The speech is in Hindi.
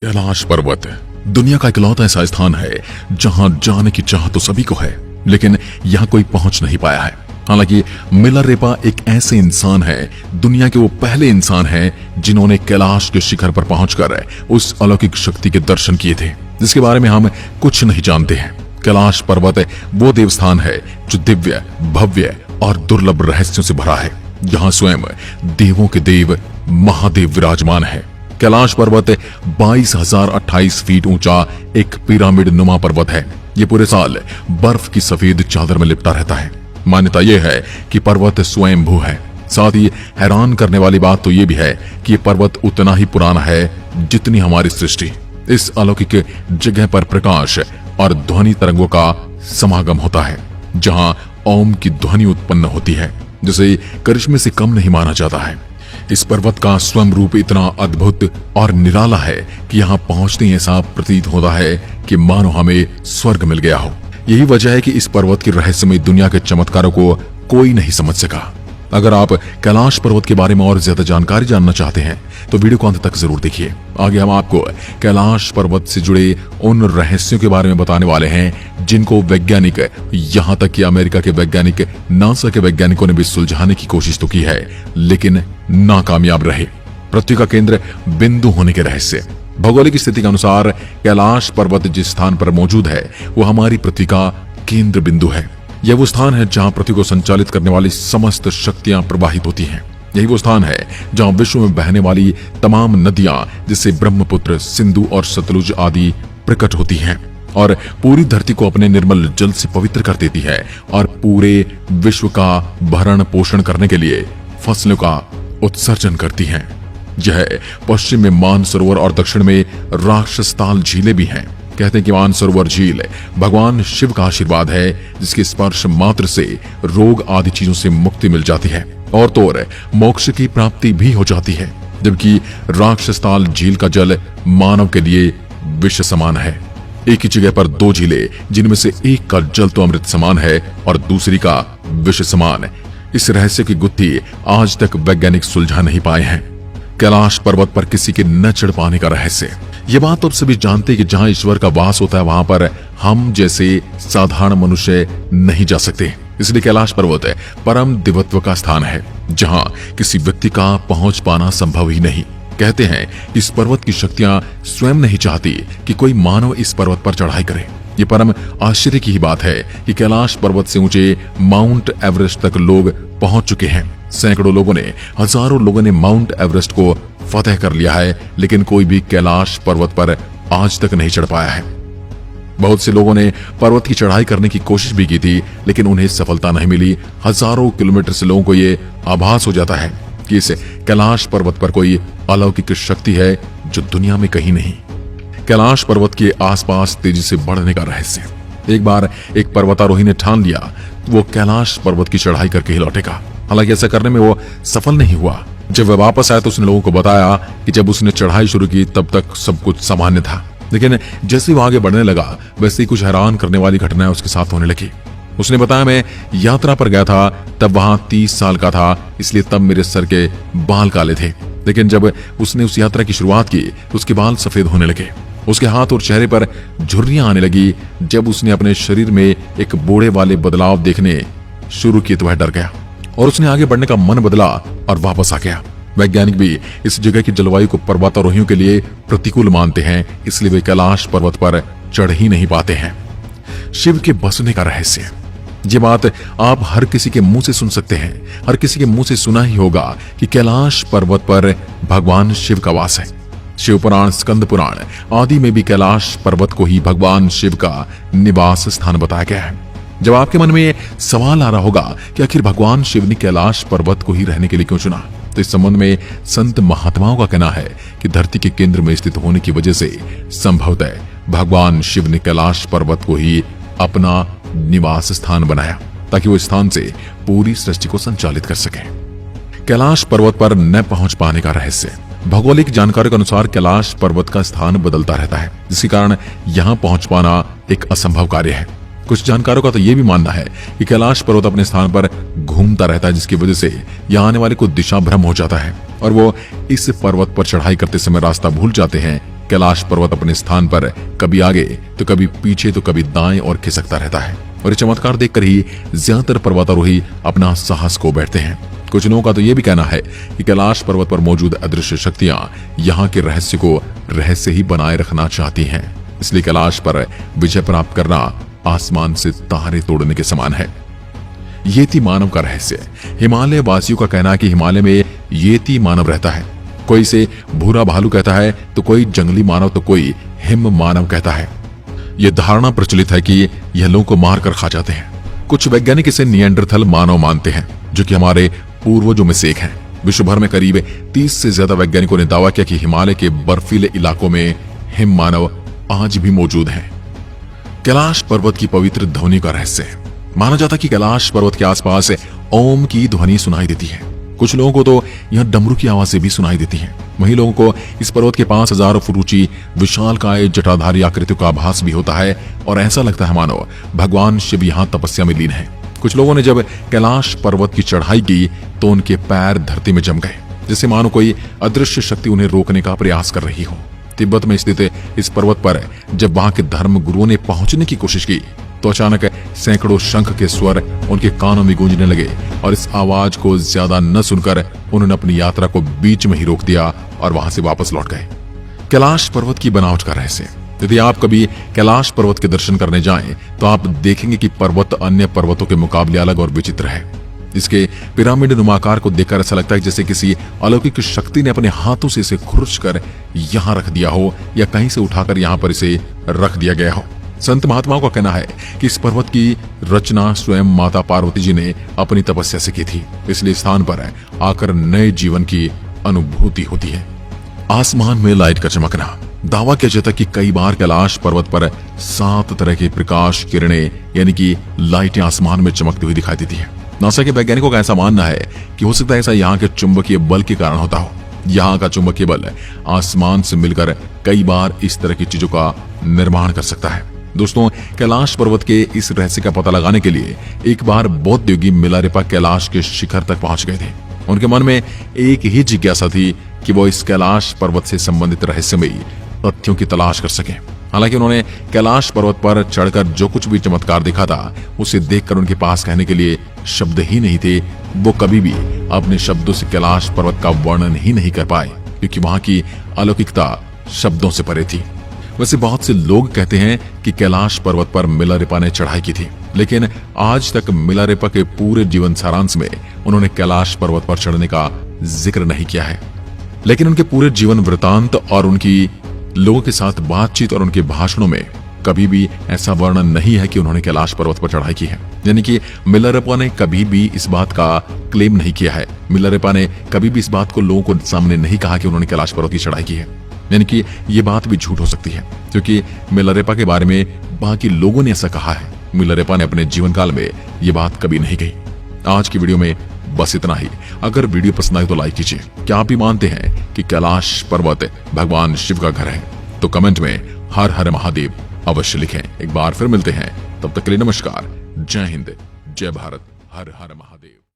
कैलाश पर्वत दुनिया का इकलौता ऐसा स्थान है जहां जाने की चाह तो सभी को है, लेकिन यहां कोई पहुंच नहीं पाया है। हालांकि मिलारेपा एक ऐसे इंसान है, दुनिया के वो पहले इंसान हैं जिन्होंने कैलाश के शिखर पर पहुंचकर उस अलौकिक शक्ति के दर्शन किए थे जिसके बारे में हम कुछ नहीं जानते हैं। कैलाश पर्वत वो देवस्थान है जो दिव्य, भव्य और दुर्लभ रहस्यों से भरा है, जहां स्वयं देवों के देव महादेव विराजमान है। कैलाश पर्वत 22,028 फीट ऊंचा एक पिरामिड नुमा पर्वत है। ये पूरे साल बर्फ की सफेद चादर में लिपटा रहता है। मान्यता यह है कि पर्वत स्वयंभू है। साथ ही हैरान करने वाली बात तो ये भी है कि ये पर्वत उतना ही पुराना है जितनी हमारी सृष्टि। इस अलौकिक जगह पर प्रकाश और ध्वनि तरंगों का समागम होता है, जहां ओम की ध्वनि उत्पन्न होती है, जिसे करिश्मे से कम नहीं माना जाता है। इस पर्वत का स्वयं रूप इतना अद्भुत और निराला है कि यहाँ पहुंचते ही ऐसा प्रतीत होता है कि मानो हमें स्वर्ग मिल गया हो। यही वजह है कि इस पर्वत की रहस्यमय दुनिया के चमत्कारों को कोई नहीं समझ सका। अगर आप कैलाश पर्वत के बारे में और ज्यादा जानकारी जानना चाहते हैं तो वीडियो को अंत तक जरूर देखिए। आगे हम आपको कैलाश पर्वत से जुड़े उन रहस्यों के बारे में बताने वाले हैं जिनको वैज्ञानिक, यहाँ तक कि अमेरिका के वैज्ञानिक, नासा के वैज्ञानिकों ने भी सुलझाने की कोशिश तो की है, लेकिन नाकामयाब रहे। पृथ्वी का केंद्र बिंदु होने के रहस्य। भौगोलिक स्थिति के अनुसार कैलाश पर्वत जिस स्थान पर मौजूद है वो हमारी पृथ्वी का केंद्र बिंदु है। यह वो स्थान है जहां पृथ्वी को संचालित करने वाली समस्त शक्तियां प्रवाहित होती हैं। यही वो स्थान है जहां विश्व में बहने वाली तमाम नदियां जैसे ब्रह्मपुत्र, सिंधु और सतलुज आदि प्रकट होती हैं और पूरी धरती को अपने निर्मल जल से पवित्र कर देती है और पूरे विश्व का भरण पोषण करने के लिए फसलों का उत्सर्जन करती हैं। यह पश्चिम में मानसरोवर और दक्षिण में राक्षसताल झीलें भी हैं। कहते हैं कि मानसरोवर झील भगवान शिव का आशीर्वाद है, जिसके स्पर्श मात्र से रोग आदि चीजों से मुक्ति मिल जाती है और तो और मोक्ष की प्राप्ति भी हो जाती है। जबकि राक्षसताल झील का जल मानव के लिए विष समान है। एक ही जगह पर दो झीलें, जिनमें से एक का जल तो अमृत समान है और दूसरी का विष समान। इस रहस्य की गुत्थी आज तक वैज्ञानिक सुलझा नहीं पाए हैं। कैलाश पर्वत पर किसी के न चढ़ पाने का रहस्य। ये बात तो सभी जानते कि जहां ईश्वर का वास होता है वहां पर हम जैसे साधारण मनुष्य नहीं जा सकते। इसलिए कैलाश पर्वत परम दिव्यत्व का स्थान है जहां किसी व्यक्ति का पहुंच पाना संभव ही नहीं। कहते हैं इस पर्वत की शक्तियां स्वयं नहीं चाहती कि कोई मानव इस पर्वत पर चढ़ाई करे। ये परम आश्चर्य की ही बात है कि कैलाश पर्वत से ऊंचे माउंट एवरेस्ट तक लोग पहुंच चुके हैं। सैकड़ों लोगों ने, हजारों लोगों ने माउंट एवरेस्ट को फतेह कर लिया है, लेकिन कोई भी कैलाश पर्वत पर आज तक नहीं चढ़ पाया है। बहुत से लोगों ने पर्वत की चढ़ाई करने की कोशिश भी की थी, लेकिन उन्हें सफलता नहीं मिली। हजारों किलोमीटर से लोगों को ये आभास हो जाता है कि इस कैलाश पर्वत पर कोई अलौकिक शक्ति है जो दुनिया में कहीं नहीं। कैलाश पर्वत के आसपास तेजी से बढ़ने का रहस्य। एक बार एक पर्वतारोही ने ठान लिया वो कैलाश पर्वत की चढ़ाई करके ही लौटेगा। हालांकि ऐसा करने में वो सफल नहीं हुआ। जब वह वापस आया तो उसने लोगों को बताया कि जब उसने चढ़ाई शुरू की तब तक सब कुछ सामान्य था, लेकिन जैसे वो आगे बढ़ने लगा वैसे ही कुछ हैरान करने वाली घटनाएं उसके साथ होने लगी। उसने बताया, मैं यात्रा पर गया था, तब वहां 30 साल का था, इसलिए तब मेरे सर के बाल काले थे, लेकिन जब उसने उस यात्रा की शुरुआत की तो उसके बाल सफेद होने लगे। उसके हाथ और चेहरे पर झुर्रियां आने लगी। जब उसने अपने शरीर में एक बूढ़े वाले बदलाव देखने शुरू किए तो वह डर गया और उसने आगे बढ़ने का मन बदला और वापस आ गया। वैज्ञानिक भी इस जगह की जलवायु को पर्वतारोहियों के लिए प्रतिकूल मानते हैं, इसलिए वे कैलाश पर्वत पर चढ़ ही नहीं पाते हैं। शिव के बसने का रहस्य। ये बात आप हर किसी के मुंह से सुन सकते हैं, हर किसी के मुंह से सुना ही होगा कि कैलाश पर्वत पर भगवान शिव का वास है। शिव पुराण, स्कंद पुराण आदि में भी कैलाश पर्वत को ही भगवान शिव का निवास स्थान बताया गया है। जब आपके मन में ये सवाल आ रहा होगा कि आखिर भगवान शिव ने कैलाश पर्वत को ही रहने के लिए क्यों चुना, तो इस संबंध में संत महात्माओं का कहना है कि धरती के केंद्र में स्थित होने की वजह से संभवतः भगवान शिव ने कैलाश पर्वत को ही अपना निवास स्थान बनाया ताकि वो स्थान से पूरी सृष्टि को संचालित कर सके। कैलाश पर्वत पर न पहुंच पाने का रहस्य। भौगोलिक जानकारी के अनुसार कैलाश पर्वत का स्थान बदलता रहता है, जिसके कारण यहाँ पहुंच पाना एक असंभव कार्य है। कुछ जानकारों का तो यह भी मानना है कि कैलाश पर्वत अपने स्थान पर घूमता रहता है, जिसकी वजह से यहाँ आने वाले को दिशा भ्रम हो जाता है और वो इस पर्वत पर चढ़ाई करते समय रास्ता भूल जाते हैं कैलाश पर्वत अपने स्थान पर कभी आगे तो कभी पीछे तो कभी दाएं और खिसकता रहता है। और ये चमत्कार देखकर ही ज्यादातर पर्वतारोही अपना साहस खो बैठते हैं। कुछ लोगों का तो यह भी कहना है कि कैलाश पर्वत पर मौजूद अदृश्य शक्तियां यहाँ के रहस्य को रहस्य ही बनाए रखना चाहती हैं। इसलिए कैलाश पर विजय प्राप्त करना आसमान से तारे तोड़ने के समान है। ये थी मानव का रहस्य। हिमालय वासियों का कहना है कि हिमालय में ये थी मानव रहता है। कोई इसे भूरा भालू कहता है तो कोई जंगली मानव तो कोई हिम मानव कहता है। यह धारणा प्रचलित है कि यह लोगों को मारकर खा जाते हैं। कुछ वैज्ञानिक इसे निएंडरथल मानव मानते हैं, जो कि हमारे पूर्वजों में से एक हैं। विश्व भर में करीब 30 से ज्यादा वैज्ञानिकों ने दावा किया कि हिमालय के बर्फीले इलाकों में हिम मानव आज भी मौजूद हैं। कैलाश पर्वत की पवित्र ध्वनि का रहस्य। माना जाता है कि कैलाश पर्वत के आसपास ओम की ध्वनि सुनाई देती है। कुछ लोगों को तो यह डमरू की आवाजें भी सुनाई देती हैं। वहीं लोगों को इस पर्वत के 5000 फुट ऊंची विशालकाय जटाधारी आकृतियों का आभास भी होता है और ऐसा लगता है मानो भगवान शिव यहाँ तपस्या में लीन है। कुछ लोगों ने जब कैलाश पर्वत की चढ़ाई की तो उनके पैर धरती में जम गए, जैसे मानो कोई अदृश्य शक्ति उन्हें रोकने का प्रयास कर रही हो। तिब्बत में स्थित इस पर्वत पर जब वहां के धर्म गुरुओं ने पहुंचने की कोशिश की तो अचानक सैकड़ों शंख के स्वर उनके कानों में गूंजने लगे और इस आवाज को ज्यादा न सुनकर उन्होंने अपनी यात्रा को बीच में ही रोक दिया और वहां से वापस लौट गए। कैलाश पर्वत की बनावट का रहस्य। यदि आप कभी कैलाश पर्वत के दर्शन करने जाएं तो आप देखेंगे कि पर्वत अन्य पर्वतों के मुकाबले अलग और विचित्र है। इसके पिरामिड नुमाकार को देखकर ऐसा लगता है जैसे किसी अलौकिक शक्ति ने अपने हाथों से इसे खुरच कर यहाँ रख दिया हो या कहीं से उठाकर यहाँ पर इसे रख दिया गया हो। संत महात्माओं का कहना है कि इस पर्वत की रचना स्वयं माता पार्वती जी ने अपनी तपस्या से की थी, इसलिए स्थान पर आकर नए जीवन की अनुभूति होती है। आसमान में लाइट का चमकना। दावा किया जाता है कि कई बार कैलाश पर्वत पर 7 तरह के प्रकाश किरणें यानी कि लाइटें आसमान में चमकती हुई दिखाई देती है। नासा के वैज्ञानिकों का ऐसा मानना है कि हो सकता है ऐसा यहाँ के चुंबकीय बल के कारण होता हो। यहाँ का चुंबकीय बल आसमान से मिलकर कई बार इस तरह की चीजों का निर्माण कर सकता है। दोस्तों, कैलाश पर्वत के इस रहस्य का पता लगाने के लिए एक बार बौद्ध योगी मिलारेपा कैलाश के शिखर तक पहुंच गए थे। उनके मन में एक ही जिज्ञासा थी कि वो इस कैलाश पर्वत से संबंधित रहस्यमयी तथ्यों की तलाश कर सके। हालांकि उन्होंने कैलाश पर्वत पर चढ़कर जो कुछ भी चमत्कार देखा था उसे देखकर उनके पास कहने के लिए शब्द ही नहीं थे। वो कभी भी अपने शब्दों से कैलाश पर्वत का वर्णन ही नहीं कर पाए, क्योंकि वहां की अलौकिकता शब्दों से परे थी। वैसे बहुत से लोग कहते हैं कि कैलाश पर्वत पर मिलारेपा ने चढ़ाई की थी, लेकिन आज तक मिलारेपा के पूरे जीवन सारांश में उन्होंने कैलाश पर्वत पर चढ़ने का जिक्र नहीं किया है। लेकिन उनके पूरे जीवन वृतांत और उनकी लोगों के साथ बातचीत और उनके भाषणों में कभी भी ऐसा वर्णन नहीं है कि उन्होंने कैलाश पर्वत पर चढ़ाई की है। यानी कि मिलारेपा ने कभी भी इस बात का क्लेम नहीं किया है। मिलारेपा ने कभी भी इस बात को लोगों को सामने नहीं कहा कि उन्होंने कैलाश पर्वत की चढ़ाई की है। यानी कि ये बात भी झूठ हो सकती है, क्योंकि मिलारेपा के बारे में बाकी लोगों ने ऐसा कहा है। मिलारेपा ने अपने जीवन काल में ये बात कभी नहीं कही। आज की वीडियो में बस इतना ही। अगर वीडियो पसंद आए तो लाइक कीजिए। क्या आप भी मानते हैं कि कैलाश पर्वत भगवान शिव का घर है? तो कमेंट में हर हर महादेव अवश्य लिखें। एक बार फिर मिलते हैं, तब तक के लिए नमस्कार। जय हिंद, जय भारत, हर हर महादेव।